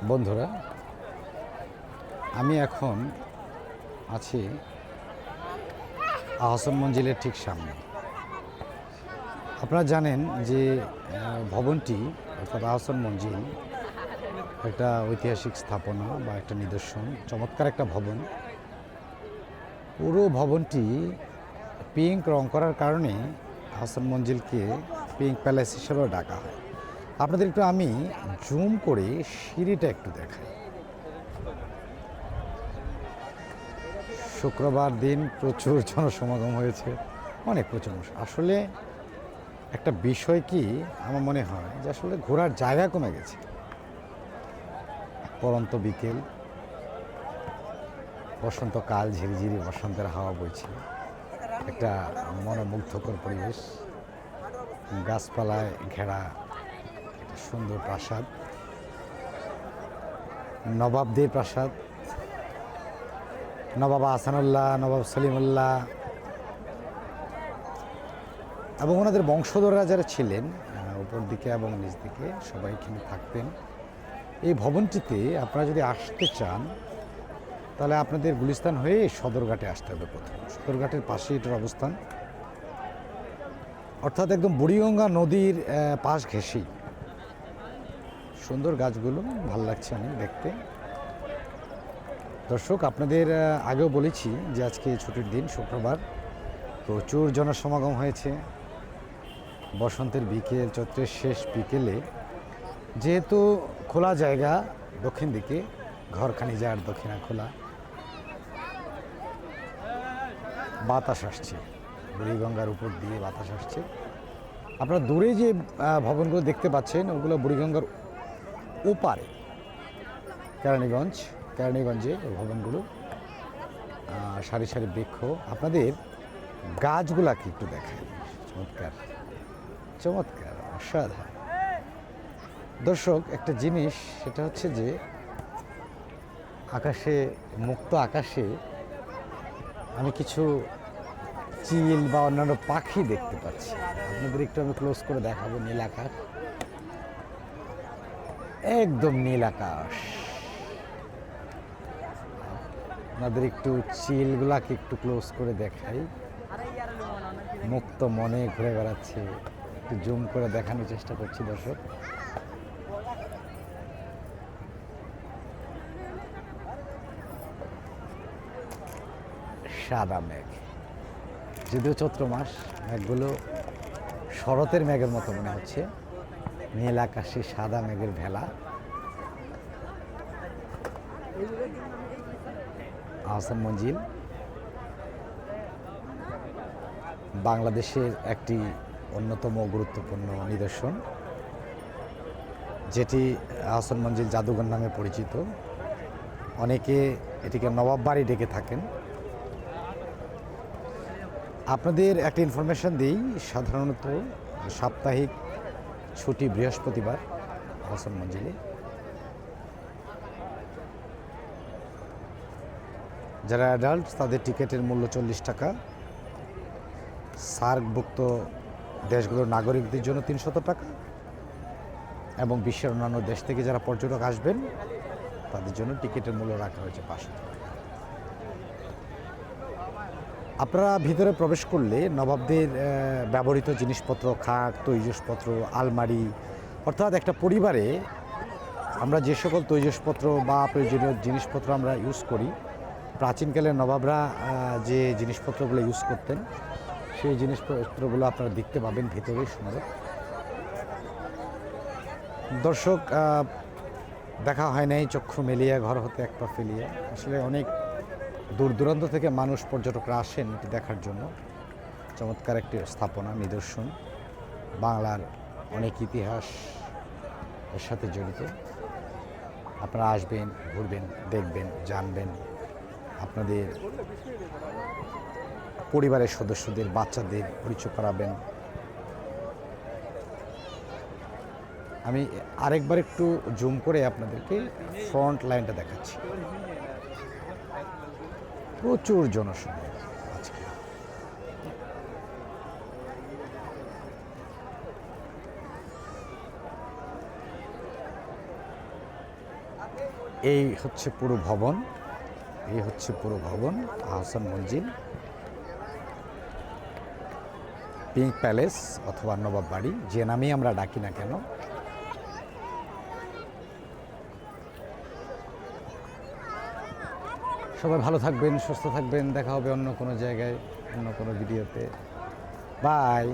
বন্ধুরা, আমি এখন আছি আহসান মঞ্জিলের ঠিক সামনে। আপনারা জানেন যে ভবনটি অর্থাৎ আহসান মঞ্জিল একটা ঐতিহাসিক স্থাপনা বা একটা নিদর্শন, চমৎকার একটা ভবন। পুরো ভবনটি পিঙ্ক রং করার কারণে আহসান মঞ্জিলকে পিঙ্ক প্যালেস হিসেবেও ডাকা হয়। আপনাদের একটু আমি জুম করে সিঁড়িটা একটু দেখাই। শুক্রবার দিন প্রচুর জনসমাগম হয়েছে, অনেক প্রচুর। আসলে একটা বিষয় কি আমার মনে হয় যে আসলে ঘোরার জায়গা কমে গেছে। পরন্ত বিকেল, বসন্তকাল, ঝিরিঝিরি বসন্তের হাওয়া বইছে, একটা মনোমুগ্ধকর পরিবেশ, গাছপালায় ঘেরা একটা সুন্দর প্রাসাদ, নবাবদের প্রাসাদ, নবাব আহসানুল্লাহ, নবাব সলিমুল্লাহ এবং ওনাদের বংশধররা যারা ছিলেন উপর দিকে এবং নিচ দিকে সবাই এখানে থাকতেন। এই ভবনটিতে আপনারা যদি আসতে চান তাহলে আপনাদের গুলিস্তান হয়ে সদরঘাটে আসতে হবে। প্রথম সদরঘাটের পাশে এটার অবস্থান, অর্থাৎ একদম বুড়িগঙ্গা নদীর পাশ ঘেঁষেই। সুন্দর গাছগুলো ভাল লাগছে অনেক দেখতে। দর্শক, আপনাদের আগেও বলেছি যে আজকে ছুটির দিন, শুক্রবার, প্রচুর জনসমাগম হয়েছে। বসন্তের বিকেল, চৈত্রের শেষ বিকেলে যেহেতু খোলা জায়গা, দক্ষিণ দিকে ঘরখানি যার দক্ষিণা খোলা, বাতাস আসছে, বুড়িগঙ্গার উপর দিয়ে বাতাস আসছে। আপনারা দূরে যে ভবনগুলো দেখতে পাচ্ছেন ওগুলো বুড়িগঙ্গার ওপারে কেরানীগঞ্জে ভবনগুলো, সারি সারি বৃক্ষ। আপনাদের গাছগুলাকে একটু দেখাই, চমৎকার চমৎকার, অসাধারণ। দর্শক, একটা জিনিস সেটা হচ্ছে যে আকাশে, মুক্ত আকাশে আমি কিছু চিল বা অন্যান্য পাখি দেখতে পাচ্ছি। আপনাদের একটু আমি ক্লোজ করে দেখাবো। নীল আকাশ, একদম নীল আকাশ। আপনাদের একটু চিলগুলাকে একটু ক্লোজ করে দেখাই। মুক্ত মনে ঘুরে বেড়াচ্ছে, একটু জুম করে দেখানোর চেষ্টা করছি দর্শক। সাদা মেঘ, যদিও চৈত্র মাস, মেঘগুলো শরতের মেঘের মতো মনে হচ্ছে। নীল আকাশে সাদা মেঘের ভেলা। আহসান মঞ্জিল বাংলাদেশের একটি অন্যতম গুরুত্বপূর্ণ নিদর্শন, যেটি আহসান মঞ্জিল জাদুঘর নামে পরিচিত। অনেকে এটিকে নবাব বাড়ি ডেকে থাকেন। আপনাদের একটা ইনফরমেশন দিই, সাধারণত সাপ্তাহিক ছুটি বৃহস্পতিবার আহসান মঞ্জিলে। যারা অ্যাডাল্ট তাদের টিকিটের মূল্য 40 টাকা। সার্কভুক্ত দেশগুলোর নাগরিকদের জন্য 300 টাকা এবং বিশ্বের অন্যান্য দেশ থেকে যারা পর্যটক আসবেন তাদের জন্য টিকিটের মূল্য রাখা হয়েছে 500 টাকা। আপনারা ভিতরে প্রবেশ করলে নবাবদের ব্যবহৃত জিনিসপত্র, খাট, তৈজসপত্র, আলমারি, অর্থাৎ একটা পরিবারে আমরা যে সকল তৈজসপত্র বা প্রয়োজনীয় জিনিসপত্র আমরা ইউজ করি, প্রাচীনকালে নবাবরা যে জিনিসপত্রগুলো ইউজ করতেন সেই জিনিসপত্রগুলো আপনারা দেখতে পাবেন ভিতরে সুন্দর। দর্শক, দেখা হয় নাই চক্ষু মেলিয়া ঘর হতে এক পা ফেলিয়া। আসলে অনেক দূর দূরান্ত থেকে মানুষ, পর্যটকরা আসেন এটি দেখার জন্য। চমৎকার একটি স্থাপনা, নিদর্শন, বাংলার অনেক ইতিহাস এর সাথে জড়িত। আপনারা আসবেন, ঘুরবেন, দেখবেন, জানবেন, আপনাদের পরিবারের সদস্যদের, বাচ্চাদের পরিচয় করাবেন। আমি আরেকবার একটু জুম করে আপনাদেরকে ফ্রন্ট লাইনটা দেখাচ্ছি। প্রচুর জনসমাগম আজকে। এই হচ্ছে পুরো ভবন, এই হচ্ছে পুরো ভবন আহসান মঞ্জিল, পিঙ্ক প্যালেস অথবা নবাব বাড়ি, যে নামেই আমরা ডাকি না কেন। সবাই ভালো থাকবেন, সুস্থ থাকবেন, দেখা হবে অন্য কোনো জায়গায়, অন্য কোনো ভিডিওতে। বাই।